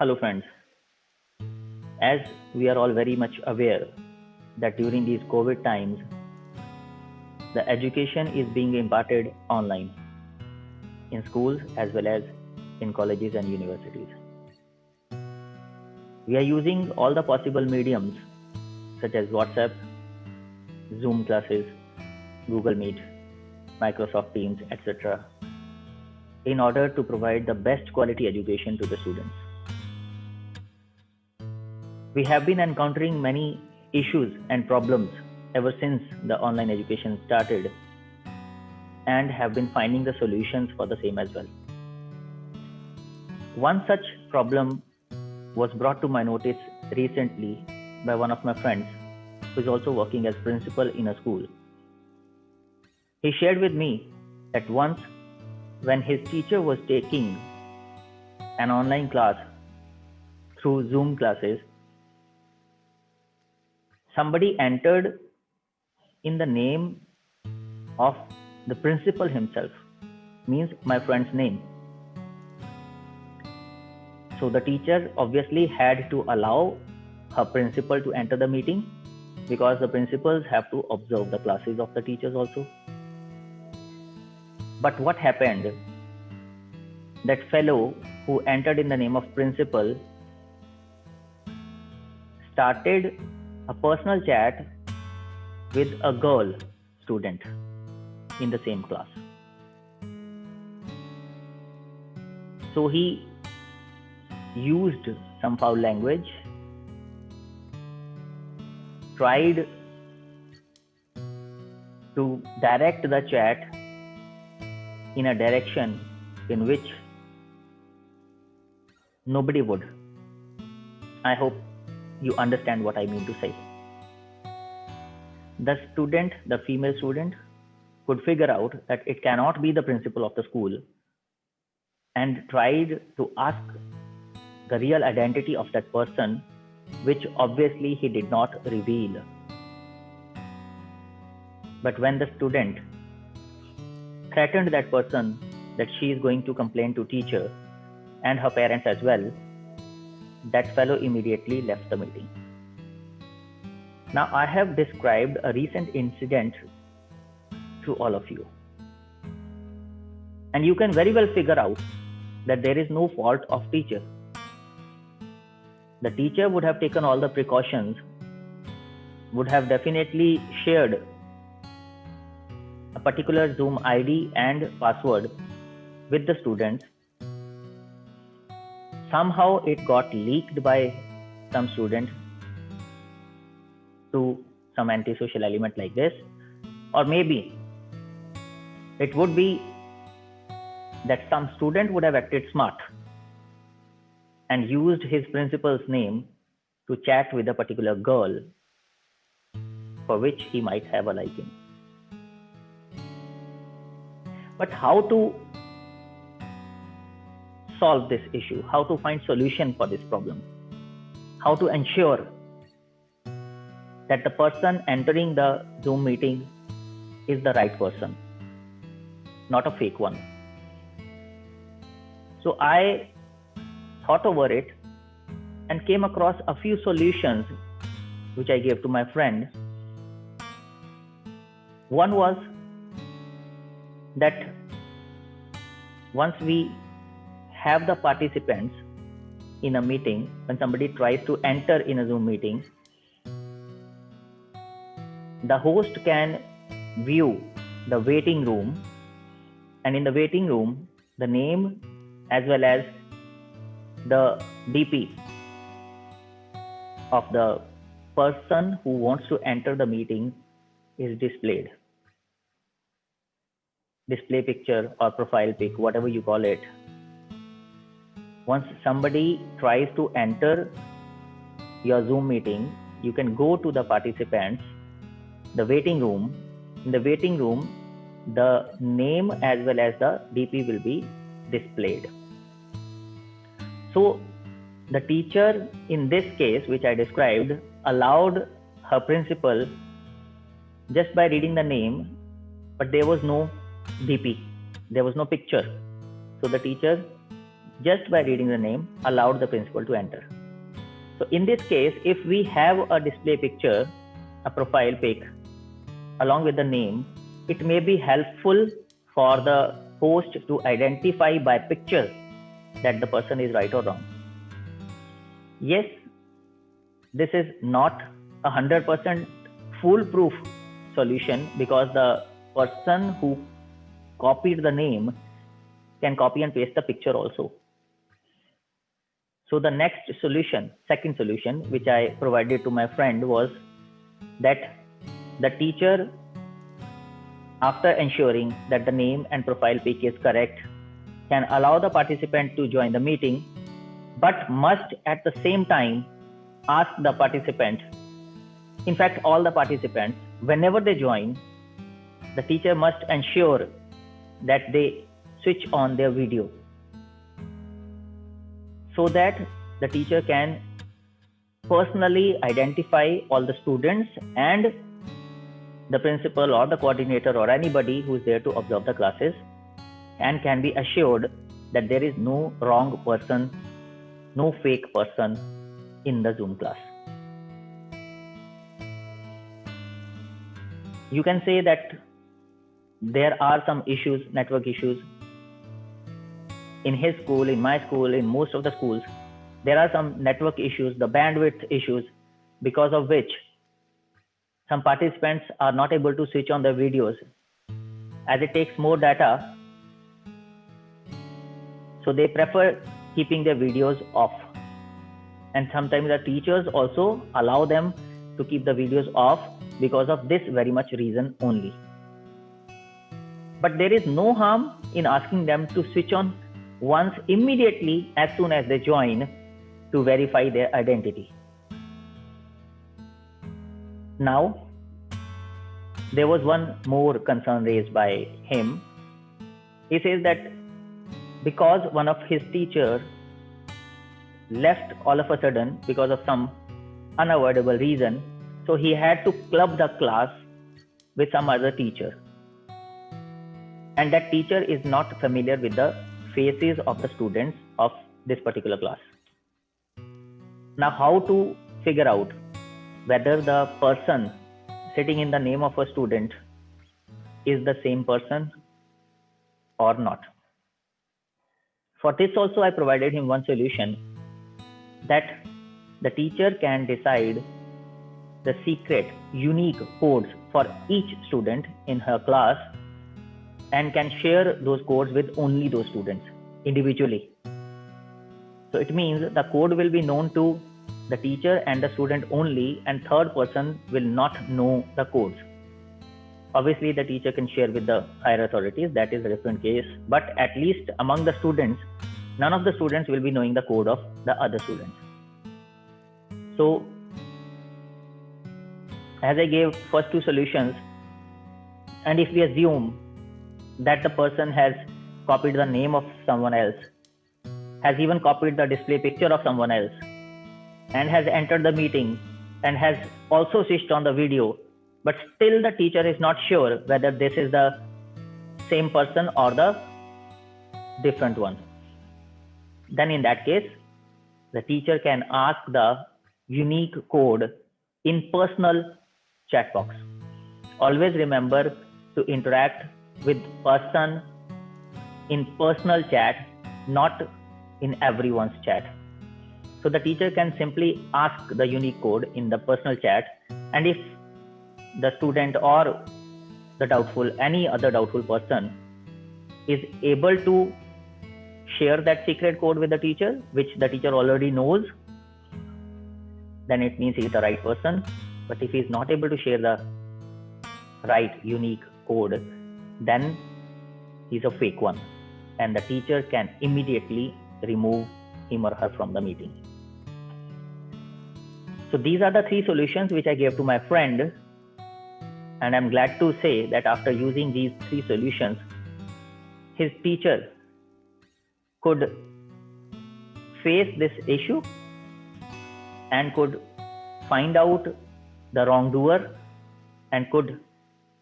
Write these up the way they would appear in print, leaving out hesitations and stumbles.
Hello, friends. As we are all very much aware that during these COVID times, the education is being imparted online in schools as well as in colleges and universities. We are using all the possible mediums such as WhatsApp, Zoom classes, Google Meet, Microsoft Teams, etc., in order to provide the best quality education to the students. We have been encountering many issues and problems ever since the online education started and have been finding the solutions for the same as well. One such problem was brought to my notice recently by one of my friends who is also working as principal in a school. He shared with me that once when his teacher was taking an online class through Zoom classes, somebody entered in the name of the principal himself, means my friend's name. So the teacher obviously had to allow her principal to enter the meeting because the principals have to observe the classes of the teachers also. But what happened? That fellow who entered in the name of principal started a personal chat with a girl student in the same class. So he used some foul language, tried to direct the chat in a direction in which nobody would. I hope you understand what I mean to say. The student, the female student, could figure out that it cannot be the principal of the school and tried to ask the real identity of that person, which obviously he did not reveal. But when the student threatened that person that she is going to complain to teacher and her parents as well, that fellow immediately left the meeting. Now, I have described a recent incident to all of you. And you can very well figure out that there is no fault of teacher. The teacher would have taken all the precautions, would have definitely shared a particular Zoom ID and password with the students. Somehow it got leaked by some student to some antisocial element like this, or maybe it would be that some student would have acted smart and used his principal's name to chat with a particular girl for which he might have a liking. But how to solve this issue? How to find solution for this problem? How to ensure that the person entering the Zoom meeting is the right person, not a fake one? So I thought over it and came across a few solutions which I gave to my friend. One was that once we have the participants in a meeting, when somebody tries to enter in a Zoom meeting, the host can view the waiting room, and in the waiting room, the name as well as the DP of the person who wants to enter the meeting is displayed. Display picture or profile pic, whatever you call it. Once somebody tries to enter your Zoom meeting, you can go to the participants, the waiting room. In the waiting room, the name as well as the DP will be displayed. So the teacher in this case, which I described, allowed her principal just by reading the name, but there was no DP, there was no picture. So the teacher just by reading the name, allowed the principal to enter. So in this case, if we have a display picture, a profile pic, along with the name, it may be helpful for the host to identify by picture that the person is right or wrong. Yes, this is not 100% foolproof solution, because the person who copied the name can copy and paste the picture also. So the next solution, second solution, which I provided to my friend, was that the teacher, after ensuring that the name and profile pic is correct, can allow the participant to join the meeting, but must at the same time ask the participant, in fact all the participants, whenever they join, the teacher must ensure that they switch on their video, so that the teacher can personally identify all the students and the principal or the coordinator or anybody who is there to observe the classes, and can be assured that there is no wrong person, no fake person in the Zoom class. You can say that there are some issues, network issues, in his school, in my school, in most of the schools. There are some network issues, the bandwidth issues, because of which some participants are not able to switch on their videos, as it takes more data. So they prefer keeping their videos off. And sometimes the teachers also allow them to keep the videos off because of this very much reason only. But there is no harm in asking them to switch on once immediately as soon as they join, to verify their identity. Now, there was one more concern raised by him. He says that because one of his teachers left all of a sudden because of some unavoidable reason, so he had to club the class with some other teacher. And that teacher is not familiar with the faces of the students of this particular class. Now, how to figure out whether the person sitting in the name of a student is the same person or not? For this also, I provided him one solution, that the teacher can decide the secret, unique codes for each student in her class, and can share those codes with only those students individually. So it means the code will be known to the teacher and the student only, and third person will not know the codes. Obviously, the teacher can share with the higher authorities, that is a different case, but at least among the students, none of the students will be knowing the code of the other students. So, as I gave first two solutions, and if we assume that the person has copied the name of someone else, has even copied the display picture of someone else, and has entered the meeting and has also switched on the video, but still the teacher is not sure whether this is the same person or the different one, then in that case, the teacher can ask the unique code in personal chat box. Always remember to interact with person in personal chat, not in everyone's chat. So the teacher can simply ask the unique code in the personal chat, and if the student or the doubtful, any other doubtful person is able to share that secret code with the teacher, which the teacher already knows, then it means he is the right person. But if he is not able to share the right unique code, then he's a fake one, and the teacher can immediately remove him or her from the meeting. So these are the three solutions which I gave to my friend, and I'm glad to say that after using these three solutions, his teacher could face this issue and could find out the wrongdoer and could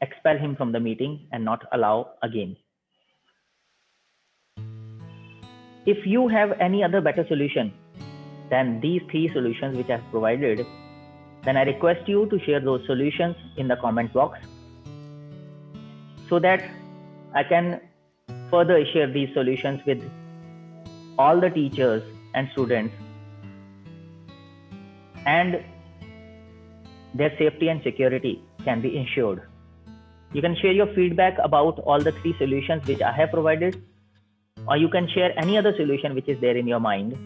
expel him from the meeting and not allow again. If you have any other better solution than these 3 solutions which I have provided, then I request you to share those solutions in the comment box so that I can further share these solutions with all the teachers and students, and their safety and security can be ensured. You can share your feedback about all the 3 solutions which I have provided, or you can share any other solution which is there in your mind,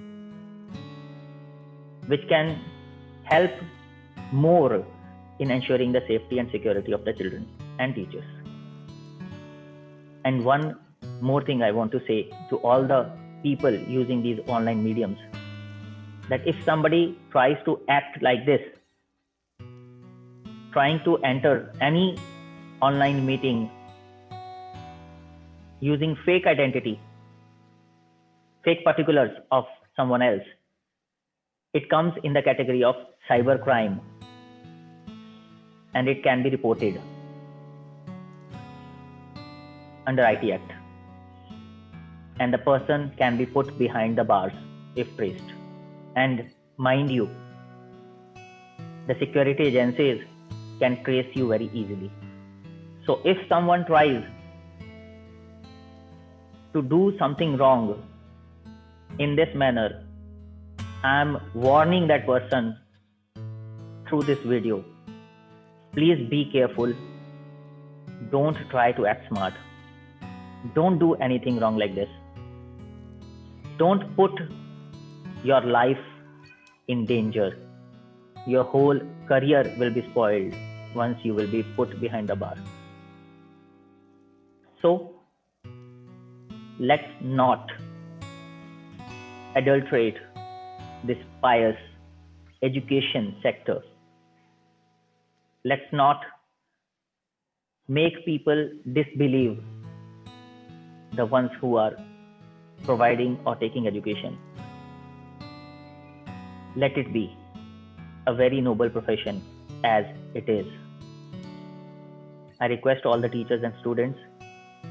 which can help more in ensuring the safety and security of the children and teachers. And one more thing I want to say to all the people using these online mediums, that if somebody tries to act like this, trying to enter any online meeting using fake identity, fake particulars of someone else, it comes in the category of cybercrime and it can be reported under IT Act, and the person can be put behind the bars if traced. And mind you, the security agencies can trace you very easily. So if someone tries to do something wrong in this manner, I am warning that person through this video. Please be careful. Don't try to act smart. Don't do anything wrong like this. Don't put your life in danger. Your whole career will be spoiled once you will be put behind the bar. So, let's not adulterate this pious education sector. Let's not make people disbelieve the ones who are providing or taking education. Let it be a very noble profession as it is. I request all the teachers and students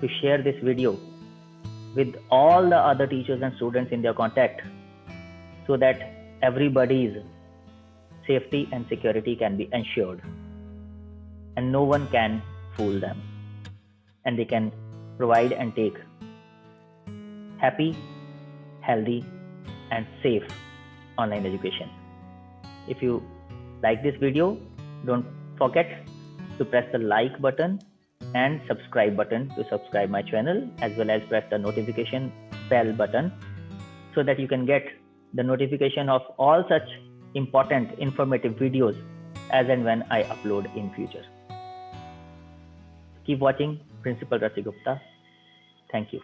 to share this video with all the other teachers and students in their contact so that everybody's safety and security can be ensured and no one can fool them, and they can provide and take happy, healthy and safe online education. If you like this video, don't forget to press the like button and subscribe button to subscribe my channel, as well as press the notification bell button so that you can get the notification of all such important informative videos as and when I upload in future. Keep watching Principal Rasi Gupta. Thank you.